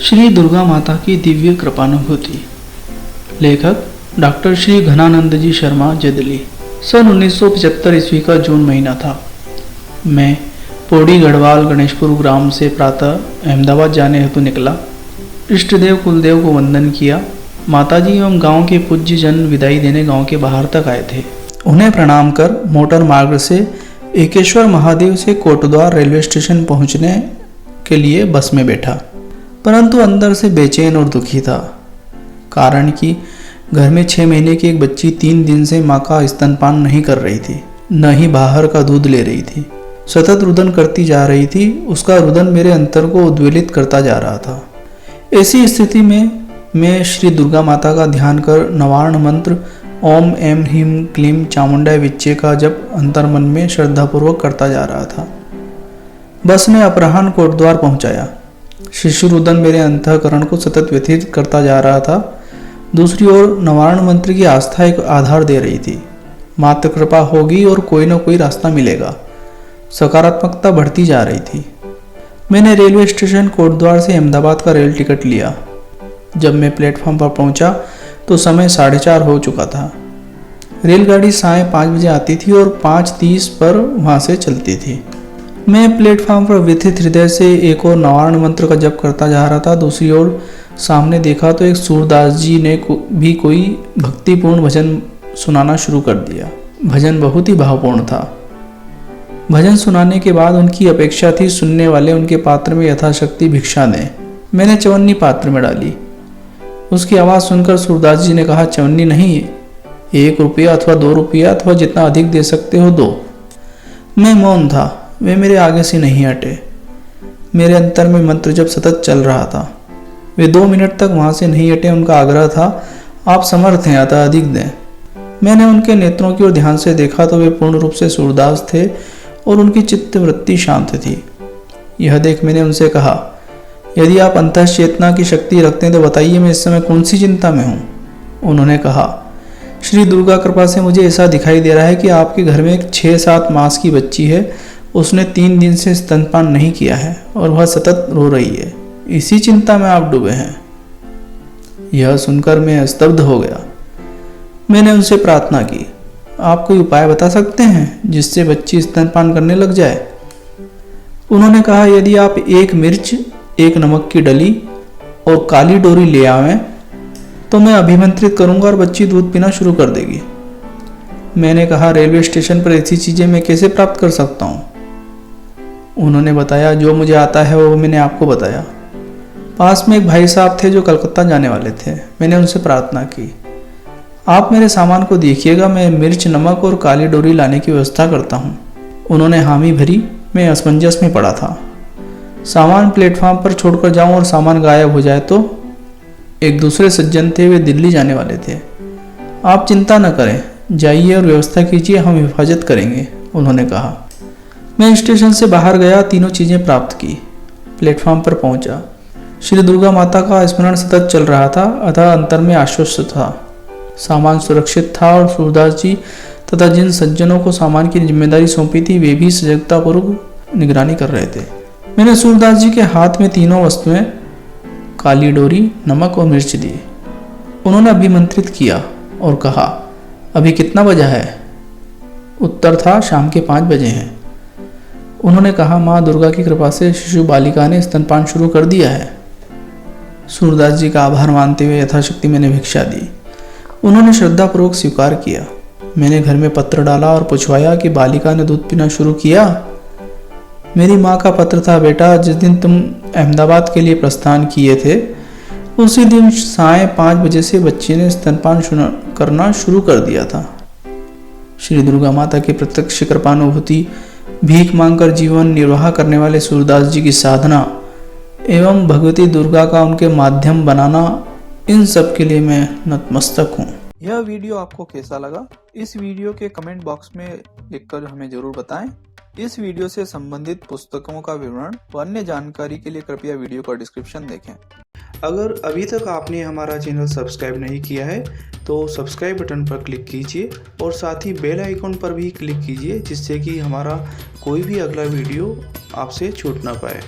श्री दुर्गा माता की दिव्य कृपानुभूति। लेखक डॉक्टर श्री घनानंद जी शर्मा जदली। सन 1975 ईस्वी का जून महीना था। मैं पौड़ी गढ़वाल गणेशपुर ग्राम से प्रातः अहमदाबाद जाने हेतु निकला। इष्टदेव कुलदेव को वंदन किया। माताजी एवं गांव के पूज्य जन विदाई देने गांव के बाहर तक आए थे। उन्हें प्रणाम कर मोटर मार्ग से एकेश्वर महादेव से कोटद्वार रेलवे स्टेशन पहुंचने के लिए बस में बैठा, परंतु अंदर से बेचैन और दुखी था। कारण कि घर में 6 महीने की एक बच्ची 3 दिन से माँ का स्तनपान नहीं कर रही थी, न ही बाहर का दूध ले रही थी। सतत रुदन करती जा रही थी। उसका रुदन मेरे अंतर को उद्वेलित करता जा रहा था। ऐसी स्थिति में मैं श्री दुर्गा माता का ध्यान कर नवार्ण मंत्र ओम एम ह्रीम क्लीम चामुंडाय विच्चे का जप अंतर्मन में श्रद्धापूर्वक करता जा रहा था। बस ने अपराह्न कोटद्वार पहुंचाया। शिशु रुदन मेरे अंतःकरण को सतत व्यथित करता जा रहा था। दूसरी ओर नवार्ण मंत्र की आस्था एक आधार दे रही थी। मात्र कृपा होगी और कोई न कोई रास्ता मिलेगा। सकारात्मकता बढ़ती जा रही थी। मैंने रेलवे स्टेशन कोटद्वार से अहमदाबाद का रेल टिकट लिया। जब मैं प्लेटफॉर्म पर पहुंचा तो समय 4:30 हो चुका था। रेलगाड़ी 5:30 बजे आती थी और 5:30 पर वहां से चलती थी। मैं प्लेटफॉर्म पर व्यथित हृदय से एक और नवार्ण मंत्र का जप करता जा रहा था। दूसरी ओर सामने देखा तो एक सूरदास जी ने भी कोई भक्तिपूर्ण भजन सुनाना शुरू कर दिया। भजन बहुत ही भावपूर्ण था। भजन सुनाने के बाद उनकी अपेक्षा थी सुनने वाले उनके पात्र में यथाशक्ति भिक्षा दें। मैंने चवन्नी पात्र में डाली। उसकी आवाज़ सुनकर सूरदास जी ने कहा, चवन्नी नहीं, 1 रुपया अथवा 2 रुपया अथवा जितना अधिक दे सकते हो दो। मैं मौन था। वे मेरे आगे से नहीं हटे। मेरे अंतर में मंत्र जप सतत चल रहा था। वे 2 मिनट तक वहां से नहीं हटे। उनका आग्रह था, आप समर्थ हैं अतः अधिक दें। मैंने उनके नेत्रों की ओर ध्यान से देखा तो वे पूर्ण रूप से सूरदास थे और उनकी चित्त वृत्ति शांत थी। यह देख मैंने उनसे कहा, यदि आप अंतः चेतना की शक्ति रखते हैं तो बताइए मैं इस समय कौन सी चिंता में हूँ। उन्होंने कहा, श्री दुर्गा कृपा से मुझे ऐसा दिखाई दे रहा है कि आपके घर में एक 6-7 मास की बच्ची है। उसने 3 दिन से स्तनपान नहीं किया है और वह सतत रो रही है। इसी चिंता में आप डूबे हैं। यह सुनकर मैं स्तब्ध हो गया। मैंने उनसे प्रार्थना की, आप कोई उपाय बता सकते हैं जिससे बच्ची स्तनपान करने लग जाए। उन्होंने कहा, यदि आप 1 मिर्च, 1 नमक की डली और काली डोरी ले आवें तो मैं अभिमंत्रित करूंगा और बच्ची दूध पीना शुरू कर देगी। मैंने कहा, रेलवे स्टेशन पर ऐसी चीजें मैं कैसे प्राप्त कर सकता हूँ। उन्होंने बताया, जो मुझे आता है वो मैंने आपको बताया। पास में एक भाई साहब थे जो कलकत्ता जाने वाले थे। मैंने उनसे प्रार्थना की, आप मेरे सामान को देखिएगा, मैं मिर्च, नमक और काली डोरी लाने की व्यवस्था करता हूँ। उन्होंने हामी भरी। मैं असमंजस में पड़ा था। सामान प्लेटफॉर्म पर छोड़कर जाऊं और सामान गायब हो जाए तो। एक दूसरे सज्जन थे, वे दिल्ली जाने वाले थे। आप चिंता न करें, जाइए और व्यवस्था कीजिए, हम हिफाजत करेंगे, उन्होंने कहा। मैं स्टेशन से बाहर गया, तीनों चीजें प्राप्त की। प्लेटफॉर्म पर पहुंचा। श्री दुर्गा माता का स्मरण सतत चल रहा था, अतः अंतर में आश्वस्त था। सामान सुरक्षित था और सूरदास जी तथा जिन सज्जनों को सामान की जिम्मेदारी सौंपी थी वे भी सजगतापूर्वक निगरानी कर रहे थे। मैंने सूरदास जी के हाथ में तीनों वस्तुएं, काली डोरी, नमक और मिर्च दी। उन्होंने अभिमंत्रित किया और कहा, अभी कितना बजा है। उत्तर था, शाम के 5 बजे हैं। उन्होंने कहा, माँ दुर्गा की कृपा से शिशु बालिका ने स्तनपान शुरू कर दिया है। सूरदास जी का आभार मानते हुए यथाशक्ति मैंने भिक्षा दी। उन्होंने श्रद्धापूर्वक स्वीकार किया। मैंने घर में पत्र डाला और पूछवाया कि बालिका ने दूध पीना शुरू किया। मेरी माँ का पत्र था, बेटा जिस दिन तुम अहमदाबाद के लिए प्रस्थान किए थे उसी दिन 5:30 बजे से बच्ची ने स्तनपान करना शुरू कर दिया था। श्री दुर्गा माता की प्रत्यक्ष कृपानुभूति, भीख मांगकर जीवन निर्वाह करने वाले सूरदास जी की साधना एवं भगवती दुर्गा का उनके माध्यम बनाना, इन सब के लिए मैं नतमस्तक हूँ। यह वीडियो आपको कैसा लगा? इस वीडियो के कमेंट बॉक्स में लिखकर हमें जरूर बताएं। इस वीडियो से संबंधित पुस्तकों का विवरण व अन्य जानकारी के लिए कृपया वीडियो का डिस्क्रिप्शन देखें। अगर अभी तक आपने हमारा चैनल सब्सक्राइब नहीं किया है तो सब्सक्राइब बटन पर क्लिक कीजिए और साथ ही बेल आइकॉन पर भी क्लिक कीजिए जिससे कि हमारा कोई भी अगला वीडियो आपसे छूट ना पाए।